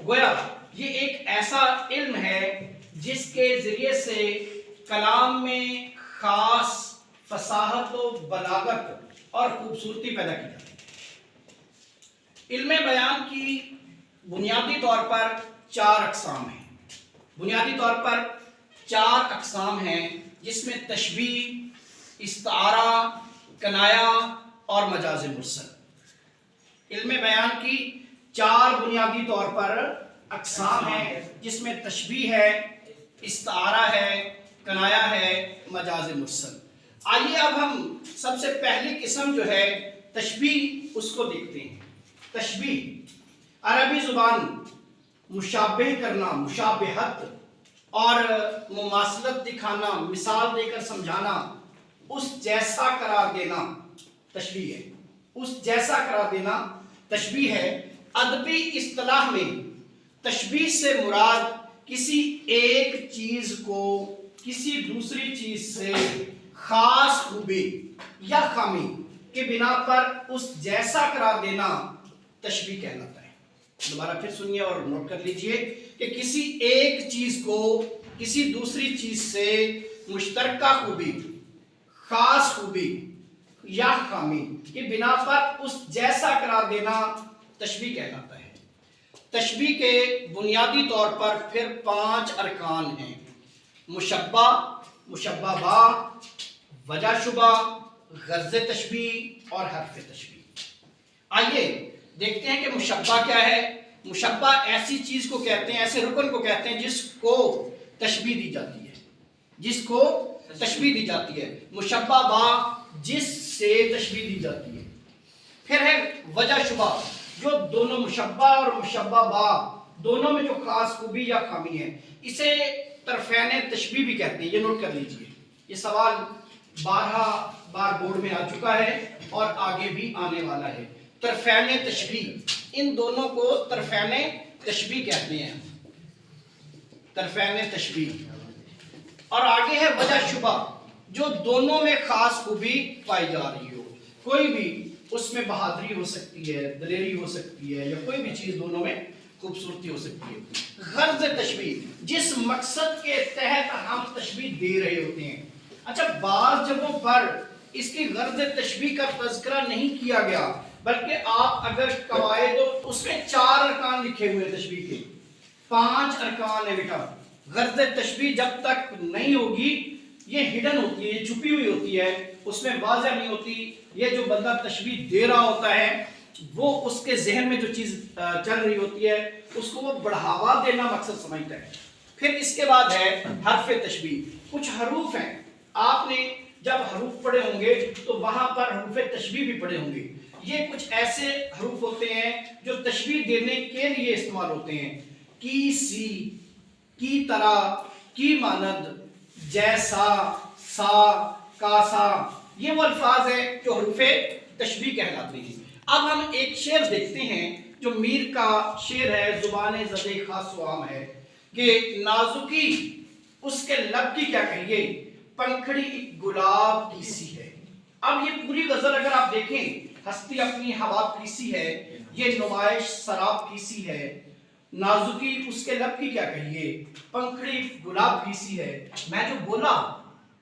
گویا یہ ایک ایسا علم ہے جس کے ذریعے سے کلام میں خاص فصاحت و بلاغت اور خوبصورتی پیدا کی جاتی ہے۔ علم بیان کی بنیادی طور پر 4 اقسام ہیں۔ بنیادی طور پر 4 اقسام ہیں جس میں تشبیہ، استعارہ، کنایہ اور مجاز مرسل۔ علم بیان کی 4 بنیادی طور پر اقسام ہیں جس میں تشبیہ ہے، استعارہ ہے، کنایہ ہے، مجاز مرسل۔ آئیے اب ہم سب سے پہلی قسم جو ہے تشبیہ اس کو دیکھتے ہیں۔ تشبیہ عربی زبان مشابہ کرنا، مشابہت اور مماثلت دکھانا، مثال دے کر سمجھانا، اس جیسا قرار دینا تشبیہ ہے۔ اس جیسا قرار دینا تشبیہ ہے۔ ادبی اصطلاح میں تشبیہ سے مراد کسی ایک چیز کو کسی دوسری چیز سے خاص خوبی یا خامی کی بنا پر اس جیسا قرار دینا تشبیہ کہلاتا ہے۔ دوبارہ پھر سنیے اور نوٹ کر لیجئے کہ کسی ایک چیز کو کسی دوسری چیز سے مشترکہ خوبی، خاص خوبی یا خامی کی بنا پر اس جیسا قرار دینا تشبیہ کہلاتا ہے۔ تشبیہ کے بنیادی طور پر پھر 5 ارکان ہیں: مشبہ، مشبہ با، وجہ شبہ، غرض تشبیہ اور حرف تشبیہ۔ آئیے دیکھتے ہیں کہ مشبہ کیا ہے۔ مشبہ ایسی چیز کو کہتے ہیں، ایسے رکن کو کہتے ہیں جس کو تشبیہ دی جاتی ہے، جس کو تشبیہ دی جاتی ہے۔ مشبہ با جس سے تشبیہ دی جاتی ہے۔ پھر ہے وجہ شبہ، جو دونوں مشبہ اور مشبہ با دونوں میں جو خاص خوبی یا خامی ہے، اسے طرفین تشبیہ بھی کہتے ہیں۔ یہ نوٹ کر لیجئے، یہ سوال 12 بار بورڈ میں آ چکا ہے اور آگے بھی آنے والا ہے۔ طرفین تشبیہ، ان دونوں کو طرفین تشبیہ کہتے ہیں، طرفین تشبیہ۔ اور آگے ہے وجہ شبہ، جو دونوں میں خاص خوبی پائی جا رہی ہو، کوئی بھی اس میں بہادری ہو سکتی ہے، دلیری ہو سکتی ہے، یا کوئی بھی چیز دونوں میں خوبصورتی ہو سکتی ہے۔ غرض تشبیہ، جس مقصد کے تحت ہم تشبیہ دے رہے ہوتے ہیں۔ اچھا، بعض جگہوں پر اس کی غرض تشبیہ کا تذکرہ نہیں کیا گیا، بلکہ آپ اگر قواعد ہو اس میں 4 ارکان لکھے ہوئے تشبیہ کے، 5 ارکان ہے بیٹا۔ غرض تشبیہ جب تک نہیں ہوگی یہ ہڈن ہوتی ہے، یہ چھپی ہوئی ہوتی ہے، اس میں واضح نہیں ہوتی۔ یہ جو بندہ تشبیہ دے رہا ہوتا ہے وہ اس کے ذہن میں جو چیز چل رہی ہوتی ہے اس کو وہ بڑھاوا دینا مقصد سمجھتا ہے۔ پھر اس کے بعد ہے حرف تشبیہ۔ کچھ حروف ہیں، آپ نے جب حروف پڑھے ہوں گے تو وہاں پر حروف تشبیہ بھی پڑھے ہوں گے۔ یہ کچھ ایسے حروف ہوتے ہیں جو تشبیہ دینے کے لیے استعمال ہوتے ہیں۔ کی، سی، کی طرح، کی مانند، جیسا، سا، کاسا، یہ وہ الفاظ ہیں جو حروف تشبیہ کہلاتے ہیں۔ اب ہم ایک شعر دیکھتے ہیں جو میر کا شعر ہے، زبان زد خاص و عام ہے، کہ نازکی اس کے لب کی کیا کہیے، پنکھڑی ایک گلاب کی سی ہے۔ اب یہ پوری غزل اگر آپ دیکھیں، ہستی اپنی ہوا کی سی ہے، یہ نمائش سراب کی سی ہے، نازکی اس کے لب کی کیا کہیے، پنکھڑی گلاب کی سی ہے۔ میں جو بولا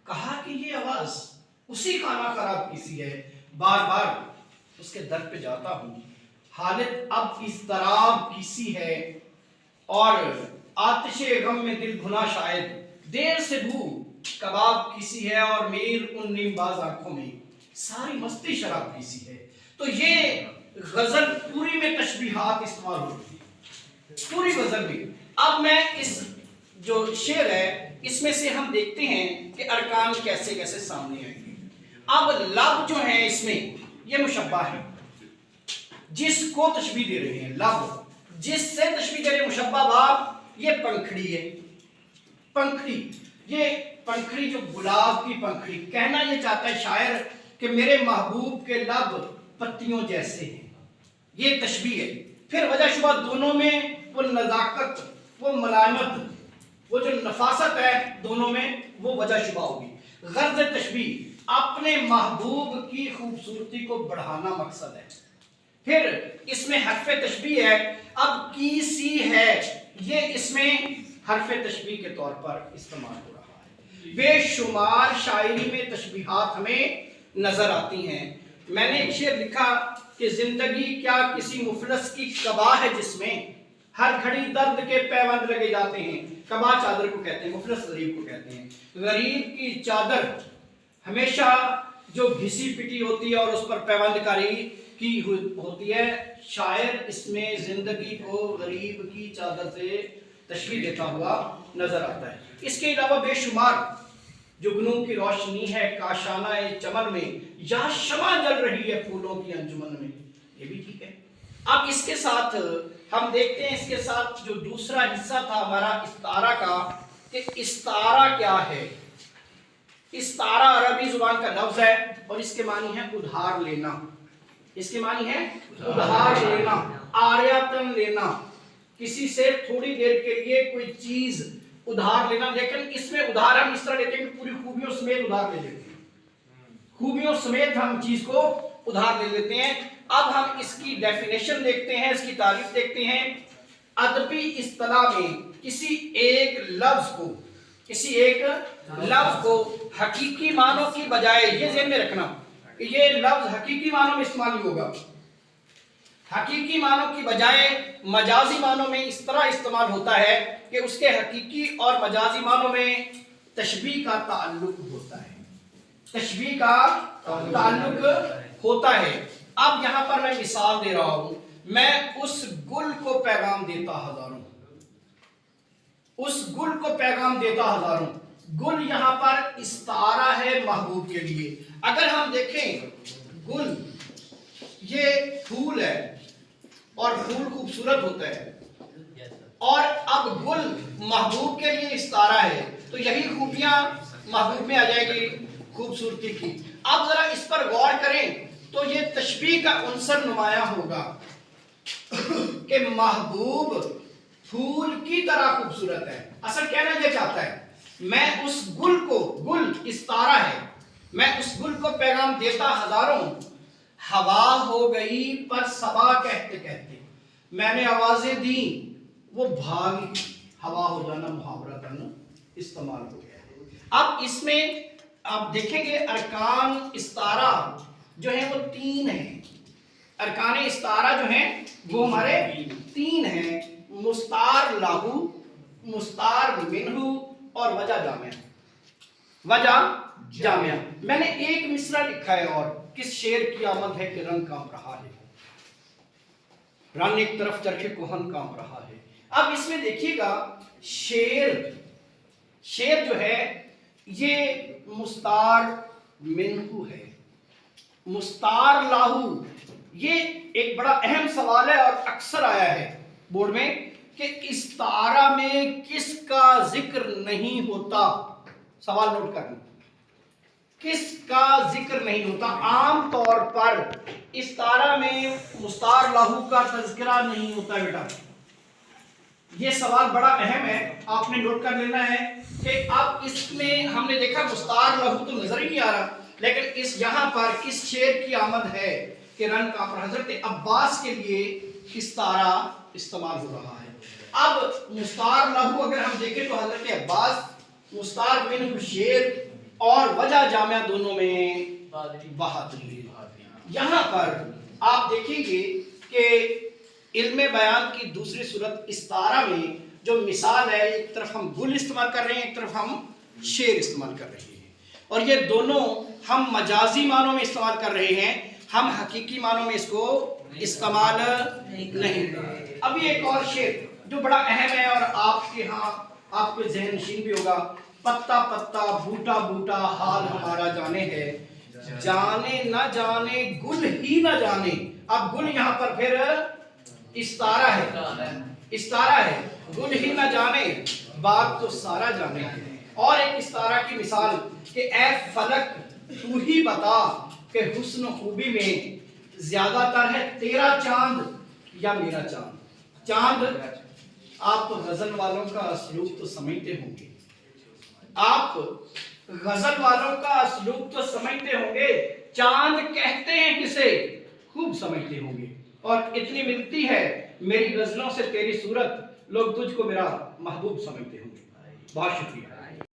کہا کہ یہ آواز اسی خانہ خراب کی سی ہے، بار بار اس کے در پہ جاتا ہوں، حالت اب اضطراب کی سی ہے، اور آتش غم میں دل بھنا شاید، دیر سے بھو کباب کی سی ہے، اور میر ان نیم باز آنکھوں میں ساری مستی شراب کی سی ہے۔ تو یہ غزل پوری میں تشبیہات استعمال ہوتی ہے، پوری غزل میں۔ اب میں اس جو شعر ہے اس میں سے ہم دیکھتے ہیں کہ ارکان کیسے کیسے سامنے آئیں گے۔ اب لب جو ہے اس میں یہ مشبہ ہے، جس کو تشبیہ دے رہے ہیں، لب جس سے تشبیہ دے رہے ہیں، مشبہ باب یہ پنکھڑی ہے، پنکھڑی، یہ پنکھڑی جو گلاب کی پنکھڑی، کہنا یہ چاہتا ہے شاعر کہ میرے محبوب کے لب پتیوں جیسے ہیں، یہ تشبیہ ہے۔ پھر وجہ شبہ، دونوں میں وہ نزاکت، وہ ملائمت، وہ جو نفاست ہے دونوں میں، وہ وجہ شبہ ہوگی۔ غرض تشبیہ، اپنے محبوب کی خوبصورتی کو بڑھانا مقصد ہے۔ پھر اس میں حرف تشبیہ ہے، اب کی سی ہے یہ اس میں حرف تشبیہ کے طور پر استعمال ہو رہا ہے. بے شمار شاعری میں تشبیہات ہمیں نظر آتی ہیں. میں نے ایک شعر لکھا کہ زندگی کیا کسی مفلس کی قبا ہے جس میں ہر گھڑی درد کے پیوند لگے جاتے ہیں. قبا چادر کو کہتے ہیں, مفلس غریب کو کہتے ہیں. غریب کی چادر ہمیشہ جو گھسی پٹی ہوتی ہے اور اس پر پیوند کاری کی ہوتی ہے. شاعر اس میں زندگی کو غریب کی چادر سے تشبیہ دیتا ہوا نظر آتا ہے. اس کے علاوہ بے شمار جگنوں کی روشنی ہے کاشانہ چمن میں, یا شمع جل رہی ہے پھولوں کی انجمن میں, یہ بھی ٹھیک ہے. اب اس کے ساتھ ہم دیکھتے ہیں, اس کے ساتھ جو دوسرا حصہ تھا ہمارا استعارہ کا, کہ استعارہ کیا ہے. استعارہ عربی زبان کا لفظ ہے اور اس کے معنی ہے ادھار لینا. اس کے معنی ہے ادھار لینا, آریاتن لینا, کسی سے تھوڑی دیر کے لیے کوئی چیز ادھار لینا. لیکن اس میں ادھار ہم اس طرح لیتے ہیں کہ پوری خوبیوں سمیت ادھار لے لیتے ہیں, خوبیوں سمیت ہم چیز کو ادھار لے لیتے ہیں. اب ہم اس کی ڈیفینیشن دیکھتے ہیں, اس کی تعریف دیکھتے ہیں. ادبی اصطلاح میں کسی ایک لفظ کو حقیقی معنوں کی بجائے, یہ ذہن میں رکھنا کہ یہ لفظ حقیقی معنوں میں استعمال نہیں ہوگا, حقیقی معنوں کی بجائے مجازی معنوں میں اس طرح استعمال ہوتا ہے کہ اس کے حقیقی اور مجازی معنوں میں تشبیہ کا تعلق ہوتا ہے, تشبیہ کا تعلق ہوتا ہے. اب یہاں پر میں مثال دے رہا ہوں, میں اس گل کو پیغام دیتا ہزاروں, اس گل کو پیغام دیتا ہزاروں. گل یہاں پر استعارہ ہے محبوب کے لیے. اگر ہم دیکھیں گل یہ پھول ہے اور پھول خوبصورت ہوتا ہے, اور اب گل محبوب کے لیے استعارہ ہے, تو یہی خوبیاں محبوب میں آ جائے گی خوبصورتی کی. اب ذرا اس پر غور کریں تو یہ تشبیہ کا عنصر نمایاں ہوگا کہ محبوب پھول کی طرح خوبصورت ہے. اصل کہنا یہ چاہتا ہے میں اس گل کو, گل استعارہ ہے, میں اس گل کو پیغام دیتا ہزاروں, ہوا ہو گئی پر صبا کہتے کہتے, میں نے آوازیں دیں وہ بھاگی, ہوا ہو جانا محاورتاً استعمال ہو گیا. اب اس میں آپ دیکھیں گے ارکان استعارہ جو ہیں وہ 3 ہیں. ارکان استعارہ جو ہیں وہ ہمارے 3 ہیں, مستعار لاہو, مستعار منہو اور وجہ جامعہ. وجہ جامعہ میں نے ایک مصرع لکھا ہے, اور کس شعر کی آمد ہے کہ رنگ کانپ رہا ہے, رن ایک طرف چرخے کوہن کانپ رہا ہے. اب اس میں دیکھیے گا شعر جو ہے یہ مستعار منہو ہے, مستعار لاہو. یہ ایک بڑا اہم سوال ہے اور اکثر آیا ہے بورڈ میں کہ استعارہ میں کس کا ذکر نہیں ہوتا. سوال نوٹ کرنا, کس کا ذکر نہیں ہوتا. عام طور پر استعارہ میں مستعار لاہو کا تذکرہ نہیں ہوتا بیٹا. یہ سوال بڑا اہم ہے, آپ نے نوٹ کر لینا ہے کہ اب اس میں ہم نے دیکھا مستعار لاہو تو نظر ہی نہیں آ رہا, لیکن اس یہاں پر کس شعر کی آمد ہے کہ رن کا پر حضرت عباس کے لیے استعارہ استعمال ہو رہا ہے. اب مستعار لاہو اگر ہم دیکھیں تو حضرت عباس, مستعار منہ شعر اور وجہ جامعہ دونوں میں بہادری. یہاں پر آپ دیکھیں گے کہ علم بیان کی دوسری صورت استعارہ میں جو مثال ہے, ایک طرف ہم گل استعمال کر رہے ہیں, ایک طرف ہم شعر استعمال کر رہے ہیں, اور یہ دونوں ہم مجازی معنوں میں استعمال کر رہے ہیں, ہم حقیقی معنوں میں اس کو استعمال نہیں. ابھی ایک اور شعر جو بڑا اہم ہے اور آپ کے ہاں آپ کے ذہن نشین بھی ہوگا, پتا پتا بوٹا بوٹا حال ہمارا جانے ہے, جانے نہ جانے گل ہی نہ جانے. اب گل یہاں پر پھر استعارہ ہے, استعارہ ہے, گل ہی نہ جانے باغ تو سارا جانے ہے. اور ایک استعارہ کی مثال کہ اے فلک تو ہی بتا کہ حسن و خوبی میں زیادہ تر ہے تیرا چاند یا میرا چاند. چاند آپ غزل والوں کا اسلوب تو سمجھتے ہوں گے, آپ غزل والوں کا اسلوب تو سمجھتے ہوں گے. چاند کہتے ہیں کسے, خوب سمجھتے ہوں گے. اور اتنی ملتی ہے میری غزلوں سے تیری صورت، لوگ تجھ کو میرا محبوب سمجھتے ہوں گے. بہت شکریہ.